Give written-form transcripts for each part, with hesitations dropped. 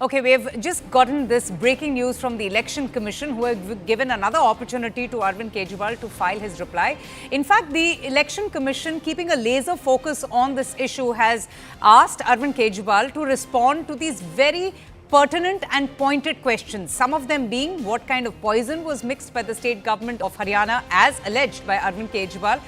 Okay, we've just gotten this breaking news from the Election Commission, who have given another opportunity to Arvind Kejriwal to file his reply. In fact, the Election Commission, keeping a laser focus on this issue, has asked Arvind Kejriwal to respond to these very pertinent and pointed questions. Some of them being what kind of poison was mixed by the state government of Haryana as alleged by Arvind Kejriwal,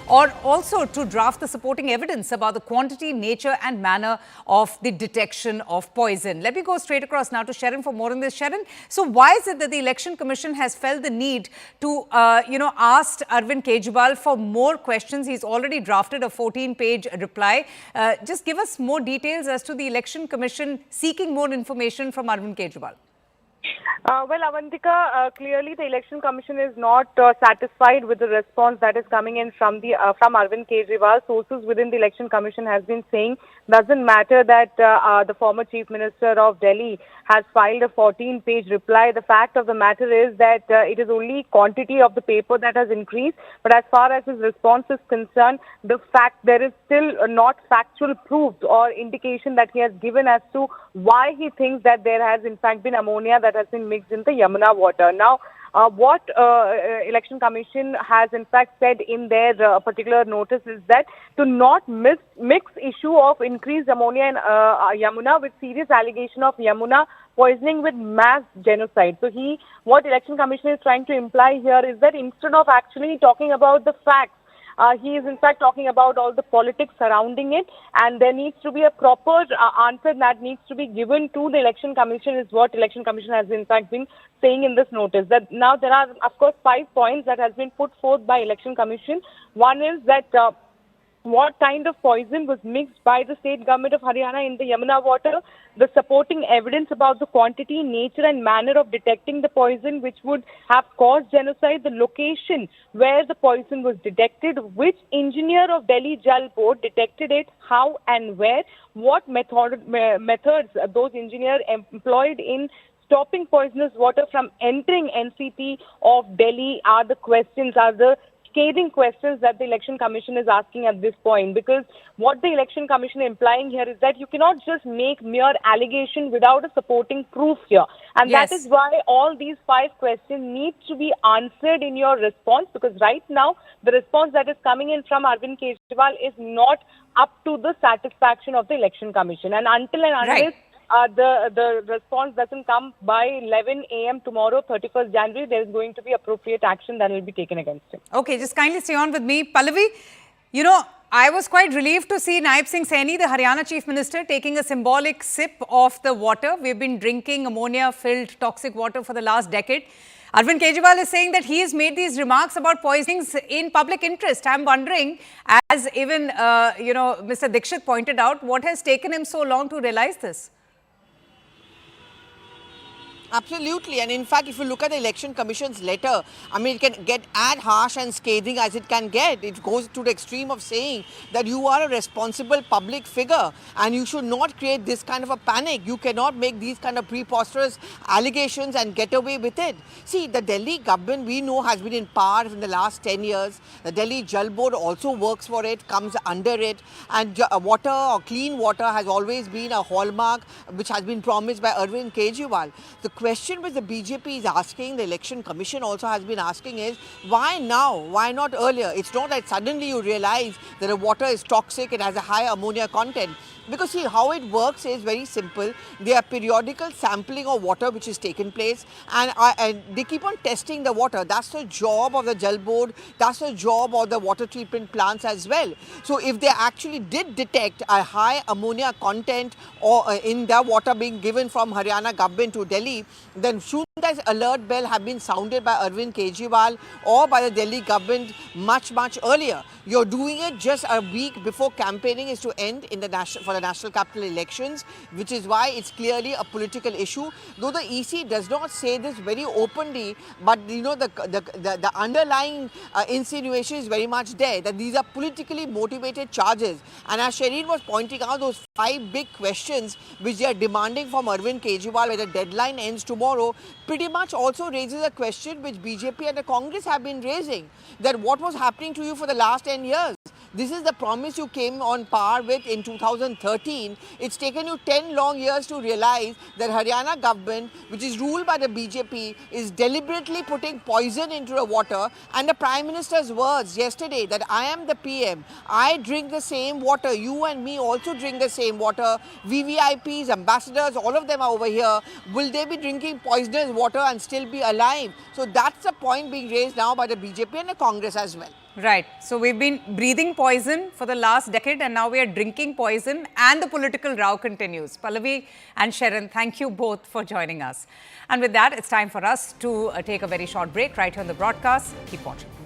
or also to draft the supporting evidence about the quantity, nature and manner of the detection of poison. Let me go straight across now to Sharon for more on this. Sharon, so why is it that the Election Commission has felt the need to, ask Arvind Kejriwal for more questions? He's already drafted a 14-page reply. Just give us more details as to the Election Commission seeking more information from Arvind Kejriwal. Well, Avantika, clearly the Election Commission is not satisfied with the response that is coming in from Arvind Kejriwal. Sources within the Election Commission has been saying doesn't matter that the former Chief Minister of Delhi has filed a 14-page reply. The fact of the matter is that it is only quantity of the paper that has increased. But as far as his response is concerned, the fact there is still not factual proof or indication that he has given as to why he thinks that there has in fact been ammonia that has been mixed in the Yamuna water. Now, what Election Commission has in fact said in their particular notice is that to not mix issue of increased ammonia in Yamuna with serious allegation of Yamuna poisoning with mass genocide. So what Election Commission is trying to imply here is that instead of actually talking about the facts, he is in fact talking about all the politics surrounding it, and there needs to be a proper answer that needs to be given to the Election Commission is what Election Commission has in fact been saying in this notice. That now there are of course 5 points that has been put forth by Election Commission. One is that what kind of poison was mixed by the state government of Haryana in the Yamuna water, the supporting evidence about the quantity, nature and manner of detecting the poison which would have caused genocide, the location where the poison was detected, which engineer of Delhi Jal Board detected it, how and where, what methods those engineers employed in stopping poisonous water from entering NCT of Delhi are the scathing questions that the Election Commission is asking at this point, because what the Election Commission is implying here is that you cannot just make mere allegation without a supporting proof here. And yes, that is why all these 5 questions need to be answered in your response, because right now the response that is coming in from Arvind Kejriwal is not up to the satisfaction of the Election Commission. And until and unless the response doesn't come by 11 a.m. tomorrow, 31st January, there is going to be appropriate action that will be taken against him. Okay, just kindly stay on with me. Pallavi, I was quite relieved to see Naib Singh Saini, the Haryana Chief Minister, taking a symbolic sip of the water. We've been drinking ammonia-filled toxic water for the last decade. Arvind Kejriwal is saying that he has made these remarks about poisonings in public interest. I'm wondering, as even, Mr. Dixit pointed out, what has taken him so long to realize this? Absolutely. And in fact, if you look at the Election Commission's letter, I mean, it can get as harsh and scathing as it can get. It goes to the extreme of saying that you are a responsible public figure and you should not create this kind of a panic. You cannot make these kind of preposterous allegations and get away with it. See, the Delhi government, we know, has been in power in the last 10 years. The Delhi Jal Board also works for it, comes under it. And water or clean water has always been a hallmark which has been promised by Arvind Kejriwal. The question which the BJP is asking, the Election Commission also has been asking is, why now? Why not earlier? It's not that suddenly you realize that the water is toxic, it has a high ammonia content. Because see, how it works is very simple. There are periodical sampling of water which is taken place, and they keep on testing the water. That's the job of the Jal Board. That's the job of the water treatment plants as well. So if they actually did detect a high ammonia content or in the water being given from Haryana government to Delhi, then shouldn't that alert bell have been sounded by Arvind Kejriwal or by the Delhi government much earlier? You're doing it just a week before campaigning is to end in the for the national capital elections, which is why it's clearly a political issue. Though the EC does not say this very openly, but the underlying insinuation is very much there that these are politically motivated charges. And as Shireen was pointing out, those 5 big questions which they are demanding from Arvind Kejriwal, where the deadline ends tomorrow, pretty much also raises a question which BJP and the Congress have been raising, that what was happening to you for the last 10 years? This is the promise you came on par with in 2013. It's taken you 10 long years to realize that Haryana government, which is ruled by the BJP, is deliberately putting poison into the water. And the Prime Minister's words yesterday that I am the PM, I drink the same water, you and me also drink the same water, VVIPs, ambassadors, all of them are over here. Will they be drinking poisonous water and still be alive? So that's the point being raised now by the BJP and the Congress as well. Right. So we've been breathing poison for the last decade and now we are drinking poison and the political row continues. Pallavi and Sharon, thank you both for joining us. And with that, it's time for us to take a very short break right here on the broadcast. Keep watching.